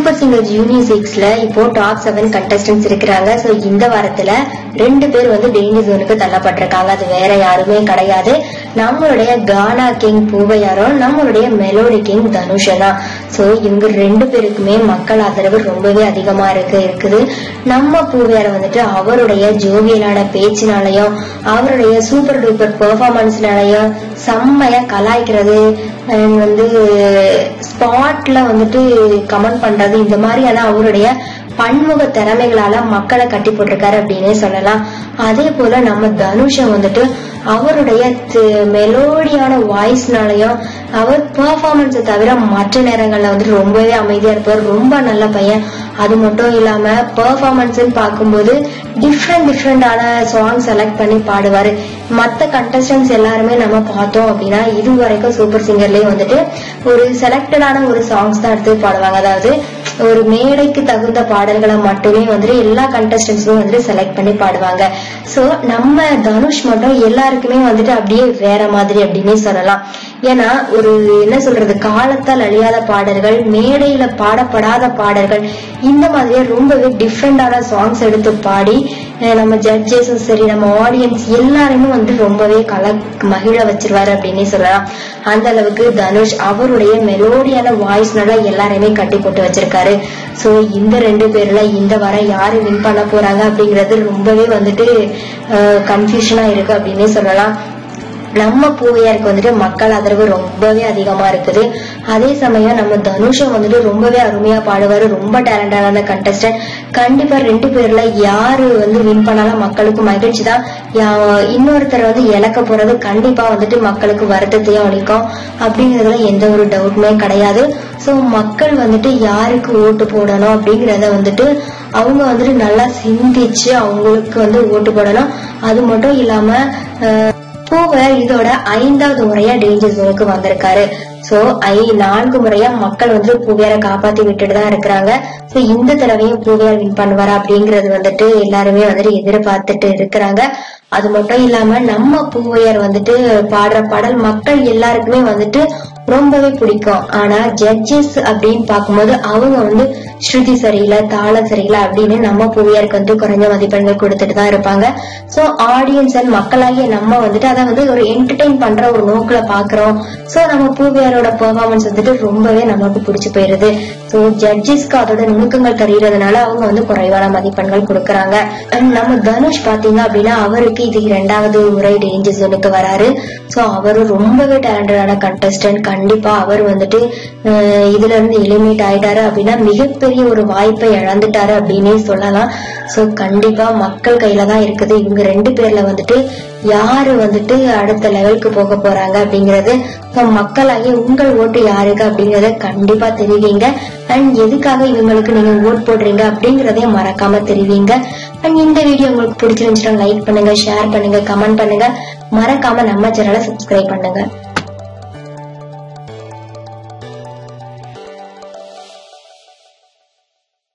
Super singer junior 6ல இப்போ top 7 contestants இருக்கிறாங்க. So இந்த வாரத்துல 2 பேர் வந்து டேஞ்சர் ஜோனுக்கு தள்ளப்பட்டிருக்காங்க. அது வேற யாருமே கிடையாது, நம்மளுடைய கானா கிங் பூவையாரும் நம்மளுடைய மெலோடி கிங் தனுஷனா. சோ இவங்க 2 பேருக்குமே மக்கள் ஆதரவு ரொம்பவே அதிகமா இருக்குது. நம்ம பூவையார வந்துட்டு அவருடைய ஜோவியலான பேச்சினாலையும் அவருடைய சூப்பர் டூப்பர் பெர்ஃபார்மன்ஸ்னாலையும் செம்மையா கலாய்க்கிறது, வந்து ஸ்பாட்ல வந்துட்டு கமெண்ட் பண்றது, இந்த மாதிரியான அவருடைய பன்முக திறமைகளால மக்களை கட்டி போட்டிருக்காரு அப்படின்னே சொல்லலாம். அதே போல நம்ம தனுஷன் வந்துட்டு அவருடைய மெலோடியான வாய்ஸ்னாலையும் அவர் பெர்ஃபார்மன்ஸை தவிர மற்ற நேரங்கள்ல வந்துட்டு ரொம்பவே அமைதியா இருப்பார், ரொம்ப நல்ல பையன். அது மட்டும் இல்லாம பெர்ஃபார்மன்ஸ் பார்க்கும்போது டிஃப்ரெண்டான சாங் செலக்ட் பண்ணி பாடுவாரு. மத்த கண்டஸ்டன்ஸ் எல்லாருமே நம்ம பார்த்தோம் அப்படின்னா இது வரைக்கும் சூப்பர் சிங்கர்லயே வந்துட்டு ஒரு செலக்டடான ஒரு சாங்ஸ் தான் எடுத்து பாடுவாங்க. அதாவது ஒரு மேடைக்கு தகுந்த பாடல்களை மட்டுமே வந்துட்டு எல்லா கண்டஸ்டன்ஸும் வந்துட்டு செலக்ட் பண்ணி பாடுவாங்க. சோ நம்ம தனுஷ் மட்டும் எல்லாருக்குமே வந்துட்டு அப்படியே வேற மாதிரி அப்படின்னே சொல்லலாம். ஏன்னா ஒரு என்ன சொல்றது, காலத்தால் அழியாத பாடல்கள், மேடையில பாடப்படாத பாடல்கள், இந்த மாதிரியே ரொம்பவே டிஃப்ரெண்டான சாங்ஸ் எடுத்து பாடி நம்ம ஜட்ஜஸும் சரி நம்ம ஆடியன்ஸ் எல்லாருமே வந்து ரொம்பவே மகிழ வச்சிருவாரு அப்படின்னே சொல்லலாம். அந்த அளவுக்கு தனுஷ் அவருடைய மெலோடியான வாய்ஸ்னால எல்லாரையுமே கட்டி போட்டு வச்சிருக்காரு. சோ இந்த 2 பேர்ல இந்த வாரம் யாரு வின் பண்ண போறாங்க அப்படிங்கறது ரொம்பவே வந்துட்டு கன்ஃபியூஷனா இருக்கு அப்படின்னே சொல்லலாம். நம்ம பூவையாருக்கு வந்துட்டு மக்கள் ஆதரவு ரொம்பவே அதிகமா இருக்குது. அதே சமயம் நம்ம தனுஷம் வந்துட்டு ரொம்பவே அருமையா பாடுவாரு, ரொம்ப டேலண்டான கண்டஸ்டன்ட். கண்டிப்பா 2 பேர்ல யாரு வந்து வின் பண்ணாலும் மக்களுக்கு மகிழ்ச்சி தான். இன்னொருத்தர் வந்து இழக்க போறது கண்டிப்பா வந்துட்டு மக்களுக்கு வருத்தத்தையும் அளிக்கும் அப்படிங்கறதுல எந்த ஒரு டவுட்டுமே கிடையாது. சோ மக்கள் வந்துட்டு யாருக்கு ஓட்டு போடணும் அப்படிங்கறத வந்துட்டு அவங்க வந்துட்டு நல்லா சிந்திச்சு அவங்களுக்கு வந்து ஓட்டு போடணும். அது மட்டும் இல்லாம பூவையார் இதோட 5வது முறையா டேஞ்சர் ஜோனுக்கு வந்திருக்காரு. சோ 4 முறையா மக்கள் வந்து பூவையாரை காப்பாத்தி விட்டுட்டு தான் இருக்கிறாங்க. சோ இந்த தடவையும் பூவையார் வின் பண்ணுவாரா அப்படிங்கறது வந்துட்டு எல்லாருமே வந்துட்டு எதிர்பார்த்துட்டு இருக்கிறாங்க. அது மட்டும் இல்லாம நம்ம பூவையார் வந்துட்டு பாடுற பாடல் மக்கள் எல்லாருக்குமே வந்துட்டு ரொம்பவே பிடிக்கும். ஆனா ஜட்ஜஸ் அப்படின்னு பாக்கும்போது அவங்க வந்து ஸ்ருதி சரியில்லை, தாளம் சரியில்லை அப்படின்னு நம்ம பூவையாருக்கு வந்து குறைஞ்ச மதிப்பெண்கள் கொடுத்துட்டு தான் இருப்பாங்க. சோ ஆடியன்ஸ் அண்ட் மக்களாகிய நம்ம வந்துட்டு அதை வந்து ஒரு என்டர்டெயின் பண்ற ஒரு நோக்குல பாக்குறோம். சோ நம்ம பூவையாரோட பெர்ஃபார்மன்ஸ் வந்துட்டு ரொம்பவே நமக்கு பிடிச்சு போயிருது. சோ ஜட்ஜஸ்க்கு அதோட நுணுக்கங்கள் தெரியறதுனால அவங்க வந்து குறைவான மதிப்பெண்கள் கொடுக்கறாங்க. நம்ம தனுஷ் பாத்தீங்க அப்படின்னா அவருக்கு இது 2வது முறை டேஞ்சர் ஜோனுக்கு வராரு. சோ அவரு ரொம்பவே டேலண்டடான கண்டஸ்டன்ட். கண்டிப்பா அவர் வந்துட்டு இதுல இருந்து எலிமினேட் ஆயிட்டாரு அப்படின்னா மிகப்பெரிய ஒரு வாய்ப்பை இழந்துட்டாரு அப்படின்னே சொல்லலாம். சோ கண்டிப்பா மக்கள் கையில தான் இருக்குது. இவங்க 2 பேர்ல வந்துட்டு யாரு வந்துட்டு அடுத்த லெவலுக்கு போக போறாங்க அப்படிங்கறது. மக்களாகி உங்கள் ஓட்டு யாருக்கு அப்படிங்கறத கண்டிப்பா தெரிவிங்க. அண்ட் எதுக்காக இவங்களுக்கு நீங்க ஓட் போடுறீங்க அப்படிங்கறதையும் மறக்காம தெரிவிங்க. அண்ட் இந்த வீடியோ உங்களுக்கு பிடிச்சிருந்துச்சுன்னா லைக் பண்ணுங்க, ஷேர் பண்ணுங்க, கமெண்ட் பண்ணுங்க. மறக்காம நம்ம சேனலை சப்ஸ்கிரைப் பண்ணுங்க.